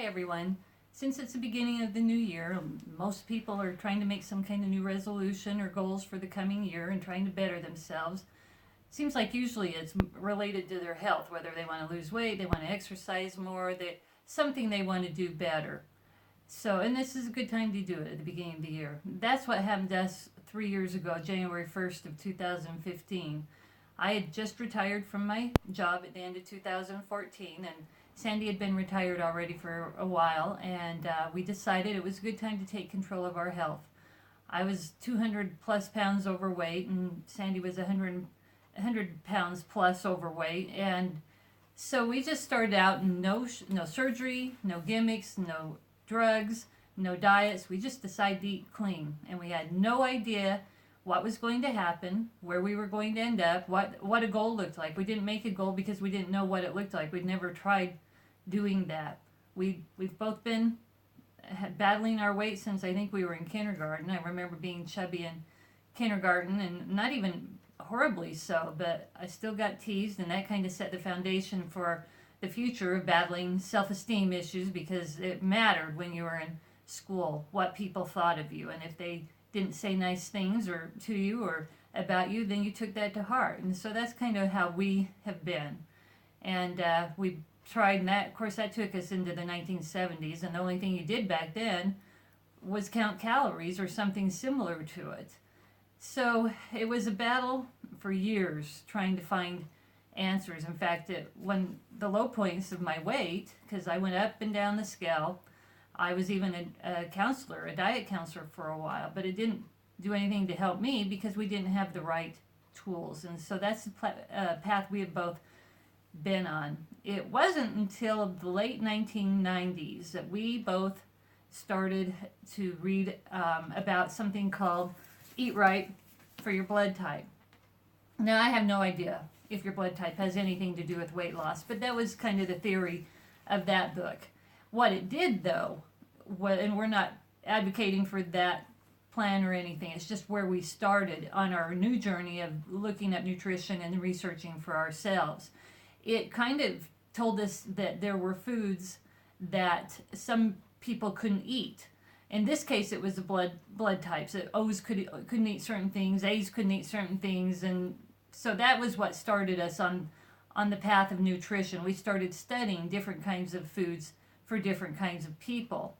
Hi everyone. Since it's the beginning of the new year, most people are trying to make some kind of new resolution or goals for the coming year and trying to better themselves. Seems like usually it's related to their health, whether they want to lose weight, they want to exercise more, something they want to do better. So, and this is a good time to do it at the beginning of the year. That's what happened to us 3 years ago, January 1st of 2015. I had just retired from my job at the end of 2014, and Sandy had been retired already for a while, and we decided it was a good time to take control of our health. I was 200 plus pounds overweight, and Sandy was 100 pounds plus overweight, and so we just started out no surgery, no gimmicks, no drugs, no diets. We just decided to eat clean, and we had no idea what was going to happen, where we were going to end up, what a goal looked like. We didn't make a goal because we didn't know what it looked like. We'd never tried doing that. We've both been battling our weight since I think we were in kindergarten. I remember being chubby in kindergarten, and not even horribly so, but I still got teased, and that kind of set the foundation for the future of battling self-esteem issues, because it mattered when you were in school what people thought of you, and if they didn't say nice things or to you or about you, then you took that to heart. And so that's kind of how we have been. And we tried, and that, of course, that took us into the 1970s, and the only thing you did back then was count calories or something similar to it. So it was a battle for years trying to find answers. In fact, when the low points of my weight, because I went up and down the scale, I was even a counselor, a diet counselor for a while, but it didn't do anything to help me because we didn't have the right tools. And so that's the path we have both been on. It wasn't until the late 1990s that we both started to read about something called Eat Right for Your Blood Type. Now, I have no idea if your blood type has anything to do with weight loss, but that was kind of the theory of that book. What it did, though, and we're not advocating for that plan or anything, it's just where we started on our new journey of looking at nutrition and researching for ourselves. It kind of told us that there were foods that some people couldn't eat. In this case, it was the blood types. That O's couldn't eat certain things, A's couldn't eat certain things, and so that was what started us on the path of nutrition. We started studying different kinds of foods for different kinds of people.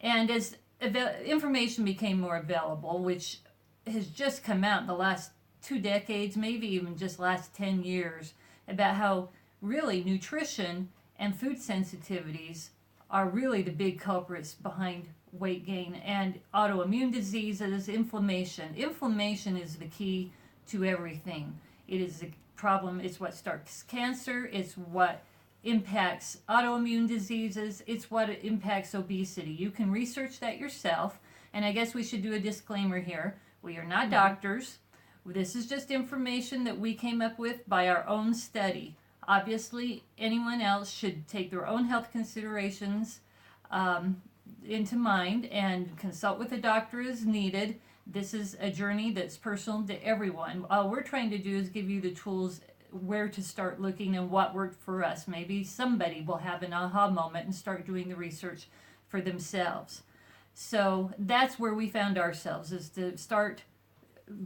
And as information became more available, which has just come out in the last 2 decades, maybe even just last 10 years, about how really nutrition and food sensitivities are really the big culprits behind weight gain and autoimmune diseases, inflammation. Inflammation is the key to everything. It is the problem. It's what starts cancer. It's what impacts autoimmune diseases. It's what impacts obesity. You can research that yourself. And I guess we should do a disclaimer here. We are not doctors. This is just information that we came up with by our own study. Obviously, anyone else should take their own health considerations into mind and consult with a doctor as needed. This is a journey that's personal to everyone. All we're trying to do is give you the tools where to start looking and what worked for us. Maybe somebody will have an aha moment and start doing the research for themselves. So that's where we found ourselves, is to start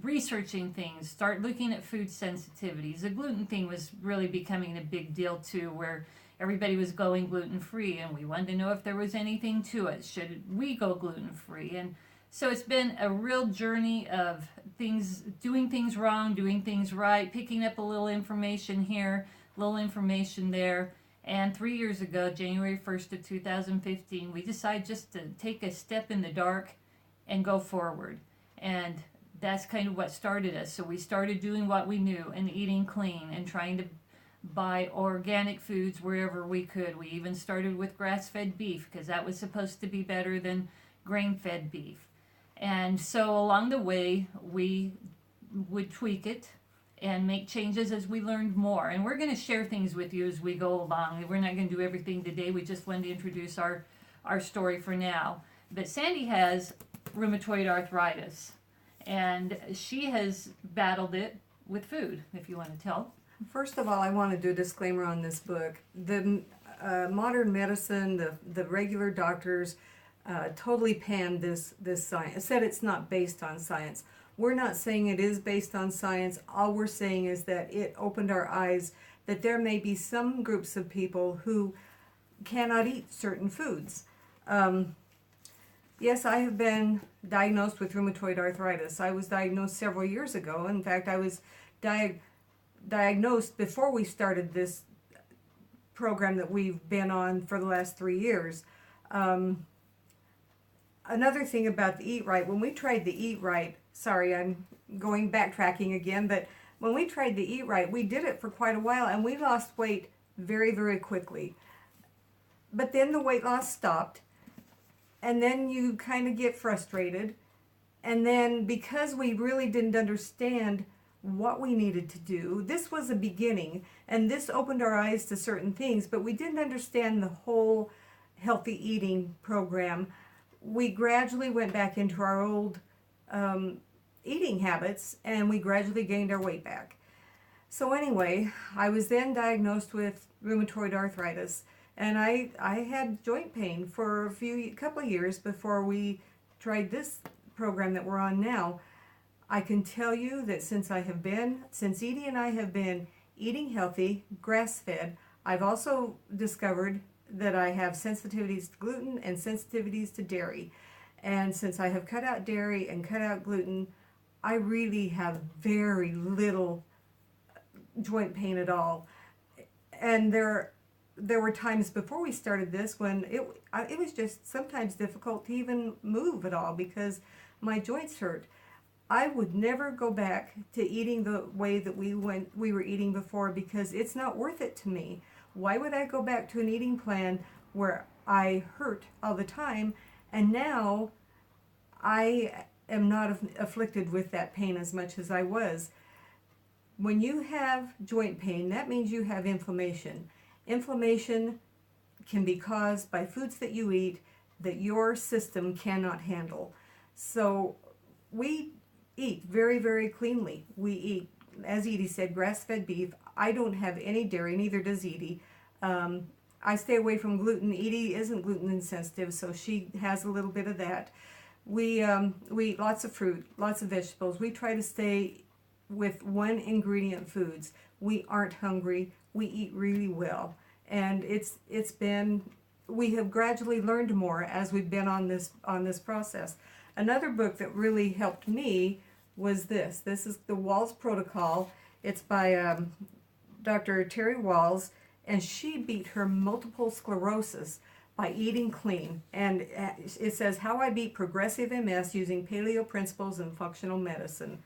researching things, start looking at food sensitivities. The gluten thing was really becoming a big deal too, where everybody was going gluten-free, and we wanted to know if there was anything to it. Should we go gluten-free? And so it's been a real journey of things, doing things wrong, doing things right, picking up a little information here, little information there. And 3 years ago, January 1st of 2015, we decided just to take a step in the dark and go forward. And that's kind of what started us. So we started doing what we knew and eating clean and trying to buy organic foods wherever we could. We even started with grass-fed beef because that was supposed to be better than grain-fed beef. And so along the way, we would tweak it and make changes as we learned more. And we're going to share things with you as we go along. We're not going to do everything today. We just wanted to introduce our story for now. But Sandy has rheumatoid arthritis, and she has battled it with food, if you want to tell. First of all, I want to do a disclaimer on this book. modern medicine, the regular doctors, totally panned this science. Said it's not based on science. We're not saying it is based on science. All we're saying is that it opened our eyes that there may be some groups of people who cannot eat certain foods. Yes, I have been diagnosed with rheumatoid arthritis. I was diagnosed several years ago. In fact, I was diagnosed before we started this program that we've been on for the last 3 years. Another thing about the Eat Right, when we tried the Eat Right, sorry, I'm going backtracking again, but when we tried the Eat Right, we did it for quite a while and we lost weight very, very quickly. But then the weight loss stopped, and then you kind of get frustrated. And then because we really didn't understand what we needed to do, this was a beginning, and this opened our eyes to certain things, but we didn't understand the whole healthy eating program. We gradually went back into our old eating habits, and we gradually gained our weight back. So anyway, I was then diagnosed with rheumatoid arthritis, and I had joint pain for a couple of years before we tried this program that we're on now. I can tell you that since Edie and I have been eating healthy, grass-fed, I've also discovered that I have sensitivities to gluten and sensitivities to dairy. And since I have cut out dairy and cut out gluten, I really have very little joint pain at all. And there were times before we started this when it was just sometimes difficult to even move at all because my joints hurt. I would never go back to eating the way that we were eating before because it's not worth it to me. Why would I go back to an eating plan where I hurt all the time, and now I am not afflicted with that pain as much as I was? When you have joint pain, that means you have inflammation. Inflammation can be caused by foods that you eat that your system cannot handle. So we eat very, very cleanly. We eat, as Edie said, grass-fed beef. I don't have any dairy, neither does Edie. I stay away from gluten. Edie isn't gluten insensitive, so she has a little bit of that. We eat lots of fruit, lots of vegetables. We try to stay with one ingredient foods. We aren't hungry. We eat really well. And we have gradually learned more as we've been on this process. Another book that really helped me was this. This is the Wahls Protocol. It's by Dr. Terry Wahls, and she beat her multiple sclerosis by eating clean. And it says, How I Beat Progressive MS Using Paleo Principles and Functional Medicine.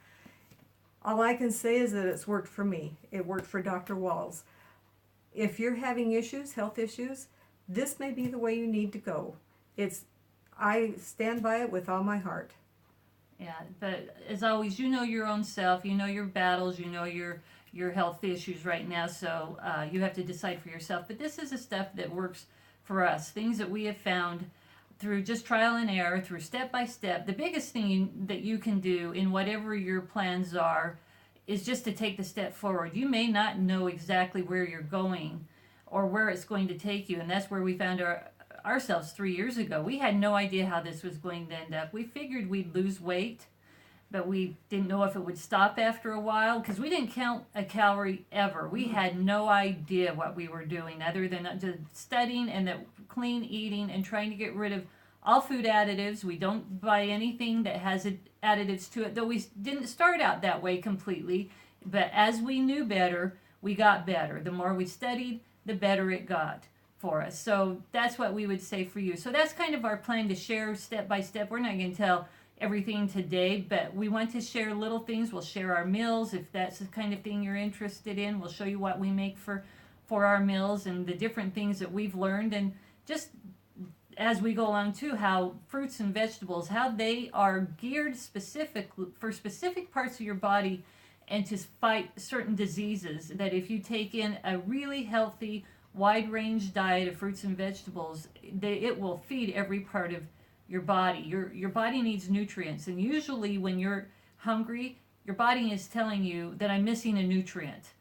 All I can say is that it's worked for me. It worked for Dr. Wahls. If you're having issues, health issues, this may be the way you need to go. I stand by it with all my heart. Yeah, but as always, you know your own self, you know your battles, you know your health issues right now, so you have to decide for yourself. But this is the stuff that works for us, things that we have found through just trial and error, through step by step. The biggest thing that you can do in whatever your plans are is just to take the step forward. You may not know exactly where you're going or where it's going to take you, and that's where we found ourselves 3 years ago. We had no idea how this was going to end up. We figured we'd lose weight, but we didn't know if it would stop after a while because we didn't count a calorie ever. We had no idea what we were doing other than just studying and that clean eating and trying to get rid of all food additives. We don't buy anything that has additives to it, though we didn't start out that way completely. But as we knew better, we got better. The more we studied, the better it got for us. So that's what we would say for you. So that's kind of our plan to share step by step. We're not going to tell everything today, but we want to share little things. We'll share our meals if that's the kind of thing you're interested in. We'll show you what we make for our meals and the different things that we've learned, and just as we go along too, how fruits and vegetables, how they are geared specifically for specific parts of your body and to fight certain diseases, that if you take in a really healthy wide range diet of fruits and vegetables, it will feed every part of your body. Your body needs nutrients, and usually when you're hungry, your body is telling you that I'm missing a nutrient.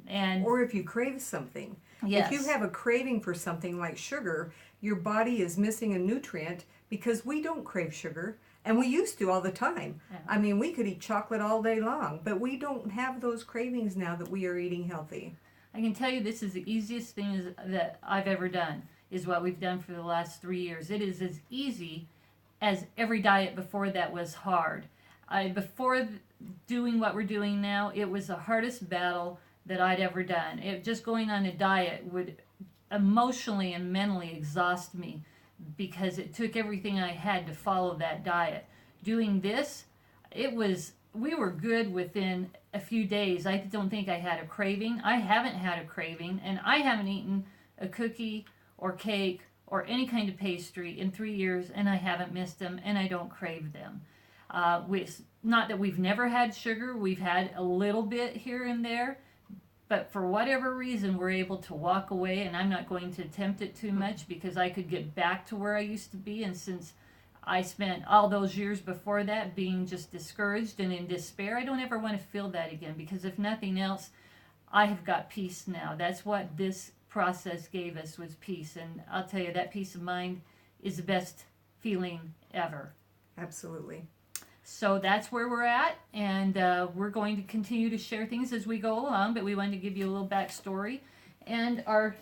And Or if you crave something. yes. If you have a craving for something like sugar, your body is missing a nutrient because we don't crave sugar. And we used to all the time. Yeah. I mean, we could eat chocolate all day long, but we don't have those cravings now that we are eating healthy. I can tell you this is the easiest thing that I've ever done, is what we've done for the last 3 years. It is as easy as every diet before that was hard. Before doing what we're doing now, it was the hardest battle that I'd ever done. Just going on a diet would emotionally and mentally exhaust me because it took everything I had to follow that diet. Doing this, we were good within a few days. I don't think I had a craving. I haven't had a craving, and I haven't eaten a cookie or cake or any kind of pastry in 3 years, and I haven't missed them, and I don't crave them. Not that we've never had sugar. We've had a little bit here and there, but for whatever reason, we're able to walk away, and I'm not going to attempt it too much because I could get back to where I used to be, and since I spent all those years before that being just discouraged and in despair, I don't ever want to feel that again, because if nothing else, I have got peace now. That's what this process gave us, was peace, and I'll tell you, that peace of mind is the best feeling ever. Absolutely. So that's where we're at, and we're going to continue to share things as we go along, but we wanted to give you a little backstory. And our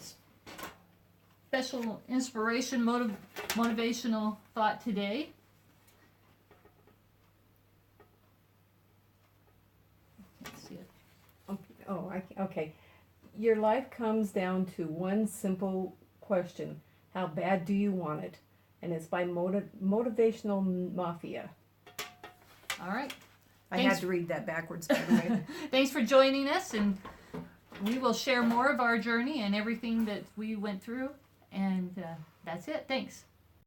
special inspiration, motivational thought today. Let's see it. Okay. Your life comes down to one simple question: how bad do you want it? And it's by Motivational Mafia. All right. I Thanks. had to read that backwards, by the way. Thanks for joining us, and we will share more of our journey and everything that we went through. And that's it. Thanks.